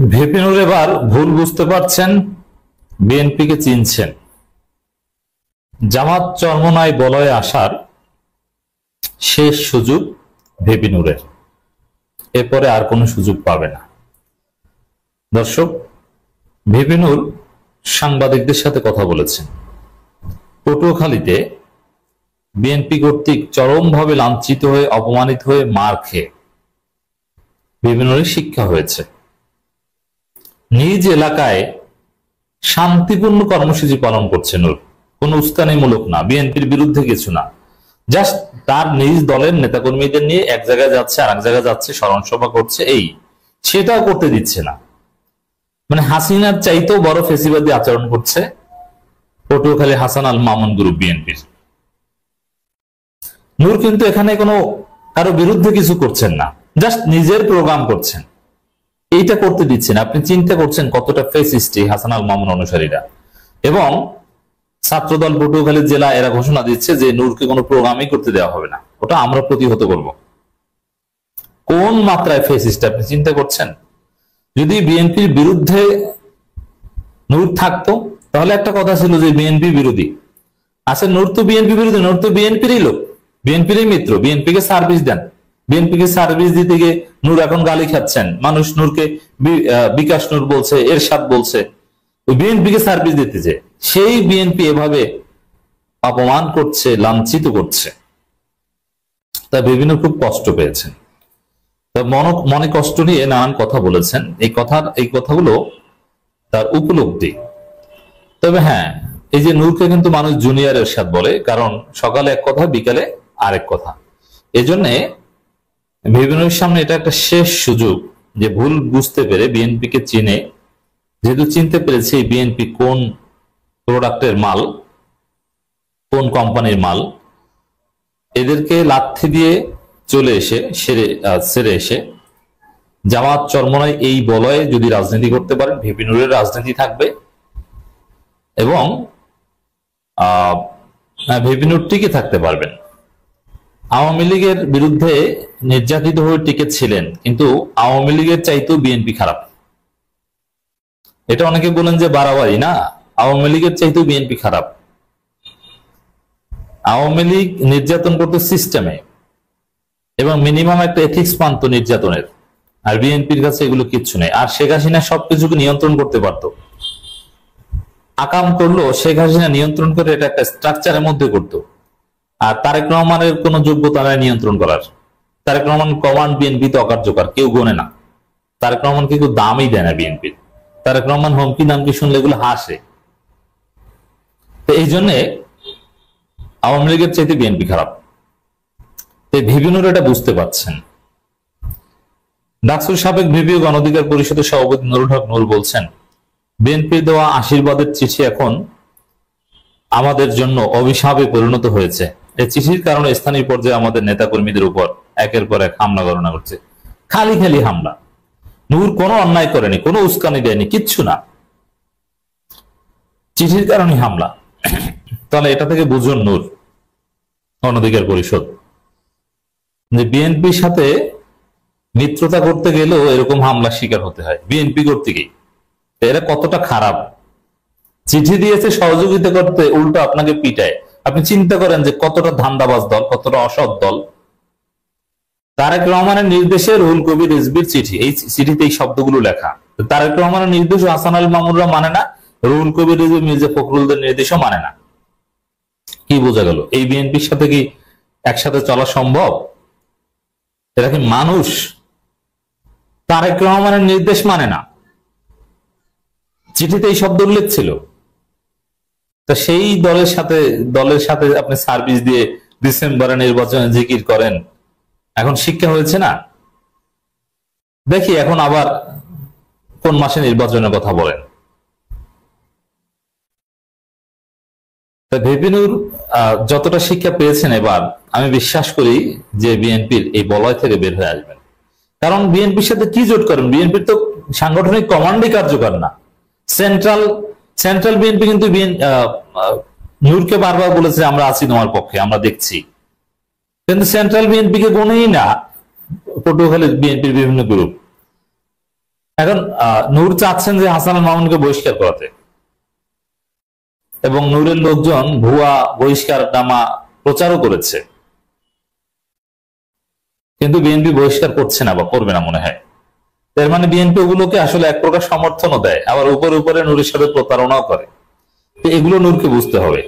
VP নূর এবার ভুল বুঝতে পারছেন, বিএনপিকে চিনছেন। জামাত চরমনাই বলয়ে আসার শেষ সুযোগ ভিপি নূরের, এরপরে আর কোনো সুযোগ পাবে না। দর্শক, ভিপি নূর সাংবাদিকদের সাথে কথা বলেছেন। পটুয়াখালীতে বিএনপি কর্তৃক চরমভাবে লাঞ্ছিত হয়ে, অপমানিত হয়ে, মার খেয়ে ভিপি নূরের শিক্ষা হয়েছে। নিজ এলাকায় শান্তিপূর্ণ কর্মসূচি পালন করছে নূর, কোন উস্কানিমূলক না, বিএনপির বিরুদ্ধে কিছু না, জাস্ট তার নিজ দলের নেতাকর্মীদের নিয়ে এক জায়গায় যাচ্ছে, আর এক জায়গায় যাচ্ছে, স্মরণ সভা করছে, এই সেটাও করতে দিচ্ছে না। মানে হাসিনার চাইতেও বড় ফেসিবাদী আচরণ করছে পটুয়াখালী হাসান আল মামুন গ্রুপ বিএনপির। নূর কিন্তু এখানে কোনো কারো বিরুদ্ধে কিছু করছেন না, জাস্ট নিজের প্রোগ্রাম করছেন, এইটা করতে দিচ্ছেন। আপনি চিন্তা করছেন কতটা ফেসিস্ট হাসান আল মামুন অনুসারীরা। এবং ছাত্রদল পটুয়াখালী জেলা এরা ঘোষণা দিচ্ছে যে নূরকে কোনো প্রোগ্রামই করতে দেওয়া হবে না, ওটা আমরা প্রতিহত করব। কোন মাত্রায় ফেসিস্ট আপনি চিন্তা করছেন? যদি বিএনপির বিরুদ্ধে নূর থাকতো তাহলে একটা কথা ছিল যে বিএনপি বিরোধী। আচ্ছা, নূর তো বিএনপি বিরোধী, নূর তো বিএনপিরই লোক, বিএনপিরই মিত্র, বিএনপিকে সার্ভিস দেন। বিএনপিকে সার্ভিস দিতে গিয়ে নূর এখন গালি খাচ্ছেন, মানুষ নূরকে বিকাশ নূর বলছে, এরশাদ বলছে, বিএনপিকে সার্ভিস দিতে যে সেই বিএনপি এভাবে অপমান করছে, লাঞ্ছিত করছে। তা বিভিন্ন খুব কষ্ট পেয়েছেন, মনে কষ্ট নিয়ে নানান কথা বলেছেন। এই কথাগুলো তার উপলব্ধি। তবে হ্যাঁ, এই যে নূরকে কিন্তু মানুষ জুনিয়র এরশাদ বলে, কারণ সকালে এক কথা, বিকালে আরেক কথা। এজন্য বিভিন্নের সামনে এটা একটা শেষ সুযোগ যে ভুল বুঝতে পেরে বিএনপিকে চিনে, যেহেতু চিনতে পেরেছে বিএনপি কোন প্রোডাক্টের মাল, কোন কোম্পানির মাল, এদেরকে লাথি দিয়ে চলে এসে সেরে এসে জামাত চরমনাই এই বলয়ে যদি রাজনীতি করতে পারেন, ভিপি নূরের রাজনীতি থাকবে এবং ভিপি নূর টিকে থাকতে পারবেন। আওয়ামী লীগের বিরুদ্ধে নির্যাতিত হয়ে টিকে ছিলেন, কিন্তু আওয়ামী লীগের চাইতেও বিএনপি খারাপ। এটা অনেকে বলেন যে বাড়াবাড়ি, না, আওয়ামী লীগের চাইতেও বিএনপি খারাপ। আওয়ামী লীগ নির্যাতন করতে সিস্টেমে এবং মিনিমাম একটা এথিক্স মানত নির্যাতনের, আর বিএনপির কাছে এগুলো কিচ্ছু নেই। আর শেখ হাসিনা সবকিছুকে নিয়ন্ত্রণ করতে পারতো, আকাম করলো শেখ হাসিনা নিয়ন্ত্রণ করে এটা একটা স্ট্রাকচারের মধ্যে করতো। আর তারেক রহমানের কোন যোগ্যতা নাই নিয়ন্ত্রণ করার। তারেক রহমান কমান্ড বিএনপি তো অকার্যকর, কেউ গোনে না। তারেক রহমানকে কেউ দামই দেয় না বিএনপির। তারেক রহমান হুমকি নামকি শুনলে এগুলো হাসে। তো এই জন্যে আওয়ামী লীগের চাইতে বিএনপি খারাপ। ভিপি নূর এটা বুঝতে পারছেন। ডাকসুর সাবেক ভিপি ও গণ অধিকার পরিষদের সভাপতি নুরুল হক নূর বলছেন, বিএনপির দেওয়া আশীর্বাদের চিঠি এখন আমাদের জন্য অভিশাপে পরিণত হয়েছে। এই চিঠির কারণে স্থানীয় পর্যায়ে আমাদের নেতা কর্মীদের উপর একের পর এক হামলা গণনা করছে। খালি খালি হামলা। নূর কোনো অন্যায় করেনি, কোনো উস্কানি দেয়নি, কিচ্ছু না, চিঠির কারণে হামলা। তাহলে এটা থেকে বুঝুন নূর, গণ অধিকার পরিষদ, যে বিএনপির সাথে মিত্রতা করতে গেলেও এরকম হামলার শিকার হতে হয় বিএনপি কর্তৃকই। এরা কতটা খারাপ। চিঠি দিয়েছে সহযোগিতা করতে, উল্টো আপনাকে পিটায়। আপনি চিন্তা করেন যে কতটা ধান্দাবাজ দল, কতটা অসৎ দল। তারেক রহমানের নির্দেশে রুহুল কবির রিজভির চিঠি, এই চিঠিতে এই শব্দগুলো লেখা। তারেক রহমানের নির্দেশ হাসান আল মামুনরা মানে না, রুহুল কবির রিজভি মির্জা ফখরুলদের নির্দেশও মানে না। কি বোঝা গেল? এই বিএনপির সাথে কি একসাথে চলা সম্ভব? এরা কি মানুষ? তারেক রহমানের নির্দেশ মানে না, চিঠিতে এই শব্দ উল্লেখ ছিল। তা সেই দলের সাথে আপনি সার্ভিস দিয়ে ডিসেম্বরে নির্বাচনে জিকির করেন, এখন শিক্ষা হয়েছে না? দেখি এখন আবার কোন মাসে নির্বাচনের কথা বলেন। ভিপি নূর যতটা শিক্ষা পেয়েছেন এবার, আমি বিশ্বাস করি যে বিএনপির এই বলয় থেকে বের হয়ে আসবেন। কারণ বিএনপির সাথে কি জোট করেন? বিএনপির তো সাংগঠনিক কমান্ডই কার্যকর না। সেন্ট্রাল বিএনপি কিন্তু নূরকে বারবার বলেছে আমরা আছি তোমার পক্ষে, আমরা দেখছি, কিন্তু সেন্ট্রাল বিএনপি কে গোনেই না পটুয়াখালী বিএনপির বিভিন্ন গ্রুপ। এখন নূর চাচ্ছেন যে হাসানুল মামুনকে বহিষ্কার করাতে, এবং নূরের লোকজন ভুয়া বহিষ্কার নামা প্রচারও করেছে, কিন্তু বিএনপি বহিষ্কার করছে না বা করবে না মনে হয়। এর মানে বিএনপি ওগুলোকে আসলে এক প্রকার সমর্থনও দেয়, আবার উপরে উপরে নূরের সাথে প্রতারণাও করে। তো এগুলো নূরকে বুঝতে হবে।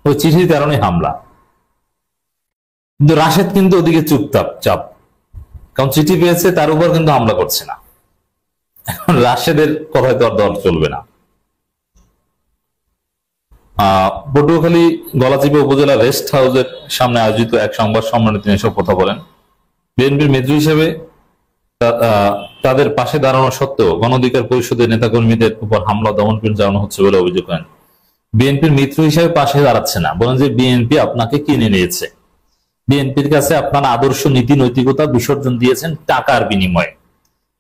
ওই চিঠির কারণে হামলা, কিন্তু রাশেদ কিন্তু ওদিকে চাপ, কারণ চিঠি পেয়েছে তার উপর কিন্তু হামলা করছে না। এখন রাশেদের কথায় তো আর দল চলবে না। পটুয়াখালী গলাচিপা উপজেলা রেস্ট হাউসের সামনে আয়োজিত এক সংবাদ সম্মেলনে তিনি এসব কথা বলেন। বিএনপির মিত্র হিসেবে তাদের পাশে দাঁড়ানো সত্ত্বেও গণ অধিকার পরিষদের নেতাকর্মীদের উপর হামলা দমনপীড়ন চালানো হচ্ছে বলে অভিযোগ করেন। বিএনপির মিত্র হিসেবে পাশে দাঁড়াচ্ছে না, বলেন যে বিএনপি আপনাকে কিনে নিয়েছে, বিএনপির কাছে আপনার আদর্শ নীতি নৈতিকতা বিসর্জন দিয়েছেন টাকার বিনিময়ে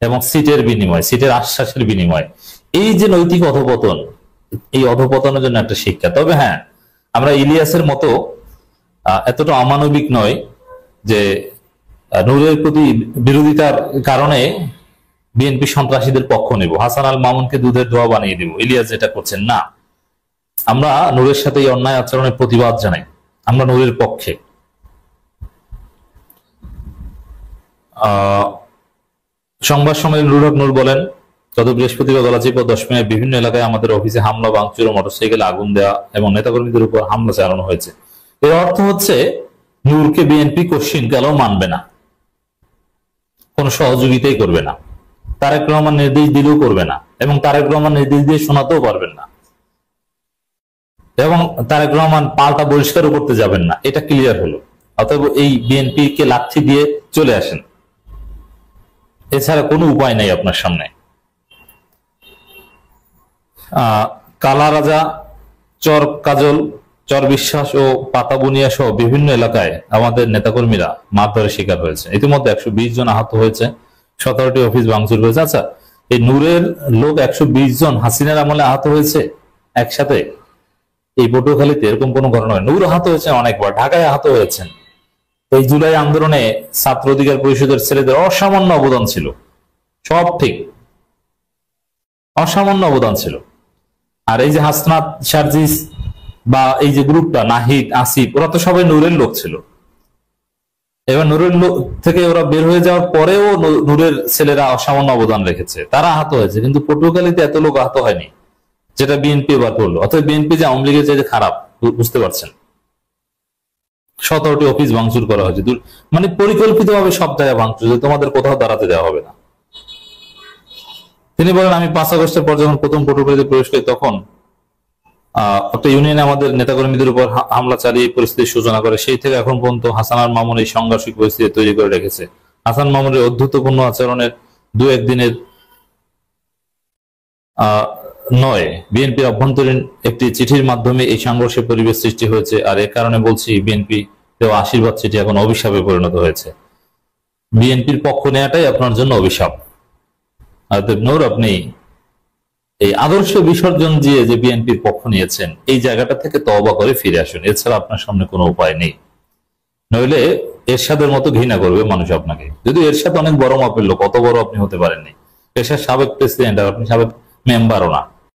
এবং সিটের বিনিময়ে, সিটের আশ্বাসের বিনিময়ে। এই যে নৈতিক অধপতন, এই অধপতনের জন্য একটা শিক্ষা। তবে হ্যাঁ, আমরা ইলিয়াসের মতো এতটা অমানবিক নয় যে নূরের প্রতি বিরোধিতার কারণে বিএনপি সন্ত্রাসীদের পক্ষ নেব, হাসান আল মামুনকে দুধের ধোয়া বানিয়ে দেব, ইলিয়াস যেটা করছেন না। আমরা নূরের সাথে এই অন্যায় আচরণের প্রতিবাদ জানাই, আমরা নূরের পক্ষে। সংবাদ সম্মেলনে নুরুল হক নূর বলেন, গত বৃহস্পতিবার গলাচিপা 10 মে বিভিন্ন এলাকায় আমাদের অফিসে হামলা, ভাঙচুর ও মোটরসাইকেলে আগুন দেওয়া এবং নেতাকর্মীদের উপর হামলা চালানো হয়েছে। এর অর্থ হচ্ছে নূরকে বিএনপি কোশ্চিন কালেও মানবে না, কোন সহযোগিতাই করবে না, তারেক রহমান নির্দেশ দিলেও করবে না, এবং তারেক রহমান নির্দেশ দিয়ে শোনাতেও পারবেন না, এবং তারেক রহমান পাল্টা বহিষ্কারও করতে যাবেন না। এটা ক্লিয়ার হলো। অতএব এই বিএনপি কে লাথি দিয়ে চলে আসেন, এছাড়া কোনো উপায় নাই আপনার সামনে। কালা রাজা, চর কাজল, চর বিশ্বাস ও পাতাবুনিয়া সহ বিভিন্ন এলাকায় আমাদের নেতাকর্মীরা মারধরের শিকার হয়েছে। ইতিমধ্যে 120 জন আহত হয়েছে, 17টি অফিস ভাঙচুর হয়েছে। আচ্ছা, এই নূরের লোক 120 জন হাসিনার আমলে আহত হয়েছে একসাথে? এই পটুয়াখালীতে এরকম কোনো ঘটনা হয়? নূর আহত হয়েছে অনেকবার, ঢাকায় আহত হয়েছেন। এই জুলাই আন্দোলনে ছাত্র অধিকার পরিষদের ছেলেদের অসামান্য অবদান ছিল, সব ঠিক, অসামান্য অবদান ছিল। আর এই যে হাসনাত, সার্জিস বা এই যে গ্রুপটা নাহিদ, আসিফ, ওরা তো সবাই নূরের লোক ছিল। এবার নূরের লোক থেকে ওরা বের হয়ে যাওয়ার পরেও নূরের ছেলেরা অসামান্য অবদান রেখেছে, তারা আহত হয়েছে। কিন্তু পটুয়াখালীতে এত লোক আহত হয়নি, যেটা বিএনপি এবার করলো। অথবা বিএনপি যে আওয়ামী লীগের চাইতে খারাপ, বুঝতে পারছেন। 17টি অফিস ভাঙচুর করা হয়েছে, মানে পরিকল্পিতভাবে সব জায়গায় ভাঙচুর, তোমাদের কোথাও দাঁড়াতে দেওয়া হবে না। তিনি বলেন, আমি 5 আগস্টের পর যখন প্রথম পটুয়াখালীতে প্রবেশ করি, তখন একটা ইউনিয়নে আমাদের নেতাকর্মীদের উপর হামলা চালিয়ে পরিস্থিতির সূচনা করে। সেই থেকে এখন পর্যন্ত হাসান আল মামুন এই সংঘর্ষিক পরিস্থিতি তৈরি করে রেখেছে। হাসান মামুনের অধ্যুতপূর্ণ আচরণের 2-1 দিনের নয়, বিএনপির অভ্যন্তরীণ একটি চিঠির মাধ্যমে এই সংঘর্ষের পরিবেশ সৃষ্টি হয়েছে। আর এ কারণে বলছি, বিএনপি দেওয়া আশীর্বাদ চিঠি এখন অভিশাপে পরিণত হয়েছে। বিএনপির পক্ষ নেওয়াটাই আপনার জন্য অভিশাপ। নূর, আপনি এই আদর্শ বিসর্জন দিয়ে যে বিএনপির পক্ষ নিয়েছেন, এই জায়গাটা থেকে তওবা করে ফিরে আসুন, এছাড়া আপনার সামনে কোনো উপায় নেই। নইলে এরশাদের মতো ঘৃণা করবে মানুষ আপনাকে। যদি এরশাদ অনেক বড় মাপের লোক, অত বড় আপনি হতে পারেননি। এরশাদ সাবেক প্রেসিডেন্ট, আর আপনি সাবেক মেম্বারও না।